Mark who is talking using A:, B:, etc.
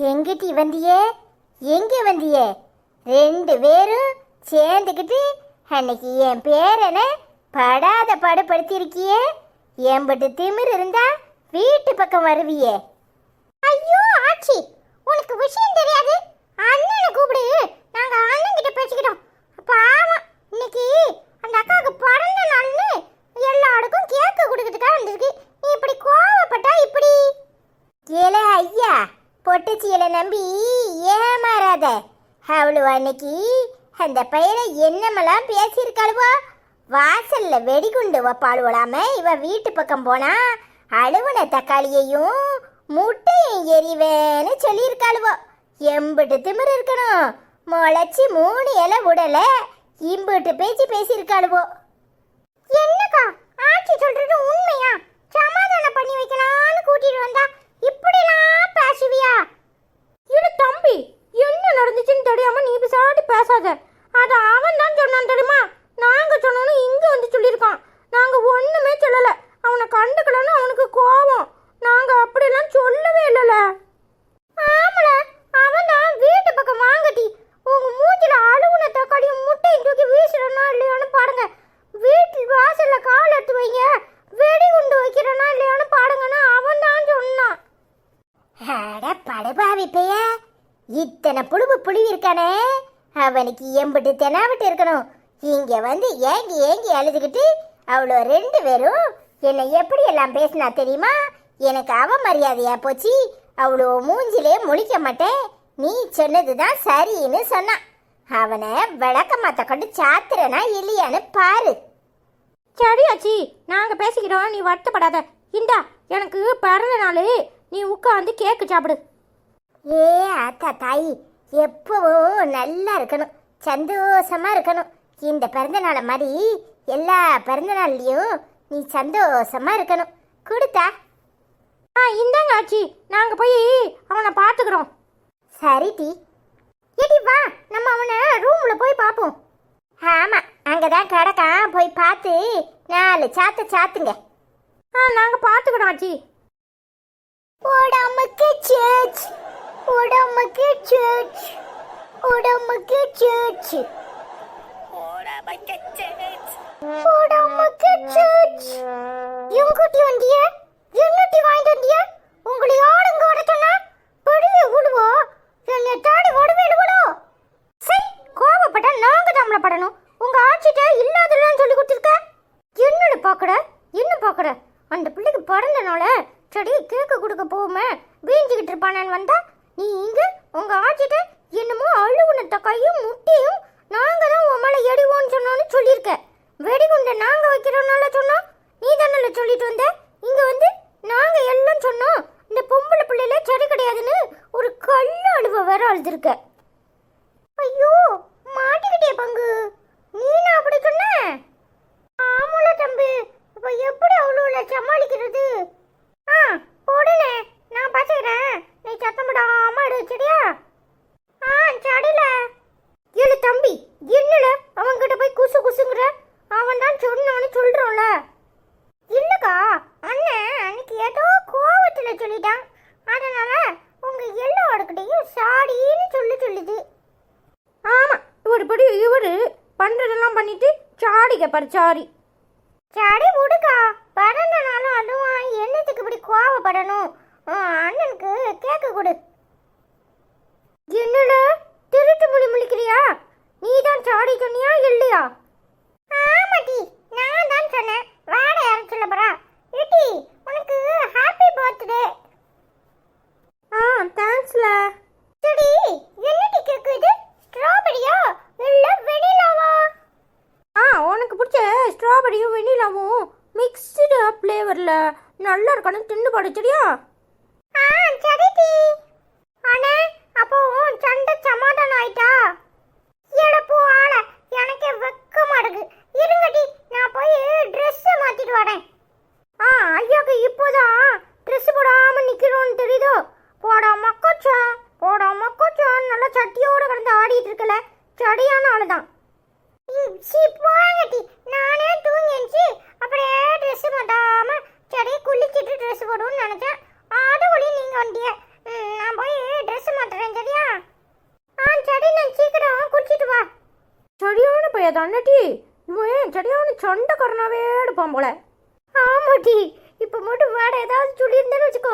A: எங்கிட்டி வந்தியே? எங்கே வந்தியே? ரெண்டு பேரும் சேர்ந்துக்கிட்டு அன்னைக்கு என் பேரனை படாத பாடுபடுத்தியிருக்கியே. எம்பிட்டு திமிர் இருந்தா வீட்டு பக்கம் வருவியே? ஐயோ ஆச்சி, உனக்கு விஷயம் தெரியாது. அண்ணனை கூப்பிடு, நாங்க அண்ணன் கிட்ட பேசிக்கிறோம். பாவம், இன்னைக்கு அந்த அக்காவுக்கு பிறந்த நாள்னு எல்லாருக்கும் கேக்கு கொடுக்கறதுக்காக வந்திருக்கு. நீ இப்படி கோவப்பட்டா இப்படி? ஏல ஐயா, பொட்டுச்சியலை நம்பி ஏமாறாத. அவளு அன்னைக்கு அந்த பையனை என்னமெல்லாம் பேசியிருக்காளுவோ. வாசல்ல வெடிகுண்டு வைப்பாளுவலாம இவ வீட்டு பக்கம் போனா அழுவன தக்காளியையும் முட்டையும் எரிவேன்னு சொல்லியிருக்காளுவோ. எம்பிட்டு திமிர் இருக்கணும். முளைச்சி 3 இலை உடல இம்பிட்டு பேச்சு பேசியிருக்காளுவோ. என்னக்கா ஆட்சி சொல்றது உண்மையா? சமாதானம் பண்ணி வைக்கலான்னு கூட்டிட்டு வந்தா இப்படிலாம் பேசுவியா?
B: இடு தம்பி, என்ன நடந்துச்சுன்னு தெரியாம நீ பிசாடி பேசாத. அது அவன் தான் சொன்னான் தெரியுமா? நாங்க சொன்னோன்னு இங்க வந்து சொல்லியிருக்கான். நாங்க ஒண்ணுமே சொல்லல. அவனை கண்டுக்கலன்னு அவனுக்கு கோபம். நாங்க அப்படிலாம் சொல்லவே இல்லல.
A: ஆமல, அவன் தான் வீட்டு பக்கம் வாங்கட்டி உங்க மூஞ்சில அழுகுன தக்காளியும் முட்டையும் தூக்கி வீசுறனா இல்லையான்னு பாருங்க. வீட்டு வாசல்ல கால் எடுத்து வைங்க, வெடிகுண்டு வைக்கிறனா இல்லையான்னு பாருங்கன்னு அவன் தான் சொன்னான். அட படுபாவி பைய, இத்தனை புழுவி இருக்கானே, அவனுக்கு எம்பிட்டு தெனாவிட்டு இருக்கணும். இங்க வந்து ஏங்கி ஏங்கி அழுதுகிட்டு அவ்வளோ 2 பேரும் என்னை எப்படி எல்லாம் பேசினா தெரியுமா? எனக்கு அவ மரியாதையா போச்சு. அவ்வளோ மூஞ்சிலே முழிக்க மாட்டேன், நீ சொன்னதுதான் சரின்னு சொன்னான். அவனை விளக்கமாத்த கொண்டு சாத்துறனா இல்லையான்னு பாரு.
B: சரியாச்சி, நாங்க பேசிக்கிறோம், நீ வருத்தப்படாத. இந்தா, எனக்கு பிறந்த நாள், நீ உட்காந்து கேக்கு சாப்பிடு.
A: ஏ ஆத்தா தாயி, எப்பவும் நல்லா இருக்கணும், சந்தோஷமா இருக்கணும். இந்த பிறந்த நாளை மாதிரி எல்லா பிறந்த நாள்லயும் நீ சந்தோஷமா இருக்கணும். கொடுத்தா?
B: இந்தாங்க ஆச்சி, நாங்க போய் அவனை பார்த்துக்கிறோம்.
A: சரி டி. ஏடி வா, நம்ம அவனை ரூம்ல போய் பார்ப்போம். ஆமா, அங்கதான் கிடக்கான், போய் பார்த்து 4 சாத்து சாத்துங்க.
B: நாங்க பார்த்துக்கிறோம் ஆச்சி.
A: உடம்புக்கு சேச், உடம்புக்கு சேச், உடம்புக்கு சேச், உடம்புக்கு சேச். எங்குட்டி வண்டிய? என்னட்டி வாங்கிட்டு வண்டிய? உங்களை யாருங்க ஓட சொன்னா? பெரிய விடுவோ, என்னை தாடி ஓடுவேடுவோ. சரி, கோவப்பட்டா நாங்க தாமல படணும். உங்க ஆட்சிட்ட இல்லாதெல்லாம் சொல்லி கொடுத்துருக்க. என்னோட பாக்கட என்ன பாக்கட? அந்த பிள்ளைக்கு பிறந்த நாள சரி கேக்கு கொடுக்க போகுமே வீஞ்சிக்கிட்டு இருப்பானு வந்தா நீ இங்க உங்க ஆட்சிட்ட என்னமோ அழுவுன தக்காயும் முட்டையும் நாங்க தான் உன் மேல எடிவோன்னு சொன்னோன்னு சொல்லியிருக்க. வெடிகுண்டை நாங்க வைக்கிறோம்னால சொன்னோம், நீ தானே சொல்லிட்டு வந்த. இங்க வந்து நாங்க எல்லாம் சொன்னோம், இந்த பொம்பளை பிள்ளைல சரி கிடையாதுன்னு ஒரு கல்ல அழுவ வேற அழுதுருக்க. ஐயோ மாட்டிக்கிட்டே பங்கு, நீனா அப்படி சொன்ன? ஆமால தம்பி, இப்ப எப்படி அவ்வளோ சமாளிக்கிறது? போடுனே, நான் பாத்துக்கிறேன், நீ சத்தம் போடாம எடு சரியா? சரில. ஏழு தம்பி, என்னல அவன்கிட்ட போய் குசு குசுங்கிற? அவன் தான் சொன்னான்னு சொல்றோம்ல. இல்லக்கா, அண்ணன் அன்னைக்கு ஏதோ கோவத்துல சொல்லிட்டான், அதனால உங்க எல்லாருக்கிட்டையும் சாடின்னு சொல்லுது.
B: ஆமா, இவரு பண்றதெல்லாம் பண்ணிட்டு சாடி கேப்பாரு.
A: சாடி விடுக்கா, பிறந்த நாளும் அதுவும் என்னத்துக்கு இப்படி கோவப்படணும்? அண்ணனுக்கு கேக்கு கொடு.
B: என்னல திருட்டு மொழி முழிக்கிறியா? நீ தான் சாடி சொன்னியா இல்லையா?
A: ஆமாட்டி, நான் தான் சொன்னேன். வேற யாரும் சொல்ல போறா? ஏட்டி, உனக்கு ஹாப்பி பர்த்டே.
B: தேங்க்ஸ்ல.
A: சரி, என்னடி கேக்கு இது? ஸ்ட்ராபெரியா இல்ல வெனிலாவா?
B: உனக்கு பிடிச்ச ஸ்ட்ராபெரியும் வெனிலாவும் மிக்ஸ்டு ஃப்ளேவர்ல நல்லா இருக்கணும், தின்னு பாடு சரியா?
A: சரிடி. அண்ணே, அப்போ சண்டை சமாதானம் ஆயிட்டா? எடப்போ ஆள, எனக்கு வெக்கமா இருக்கு. இருங்கடி, நான் போய் ட்ரெஸ் மாத்திட்டு வரேன்.
B: ஐயாக்கு இப்போதான் ட்ரெஸ் போடாம நிக்கிறோன்னு தெரியுதோ? போடாம கொச்சான் நல்லா சட்டியோட கிடந்து ஆடிட்டு இருக்கல, சரியான ஆளுதான்.
A: போங்கட்டி, நானே தூங்கிச்சு அப்படியே ட்ரெஸ் மாத்தாம சரி குளிச்சிட்டு ட்ரெஸ் போடுவோம்னு நினைச்சேன். அது ஒளி நீங்க வண்டிய நான் போய் ட்ரெஸ்
B: தானட்டி இவன் சரியான சண்டைக்காரனாவே எடுப்பான் போல.
A: ஆமாட்டி இப்போ மட்டும் வேற ஏதாவது சொல்லியிருந்தேன்னு வச்சுக்கோ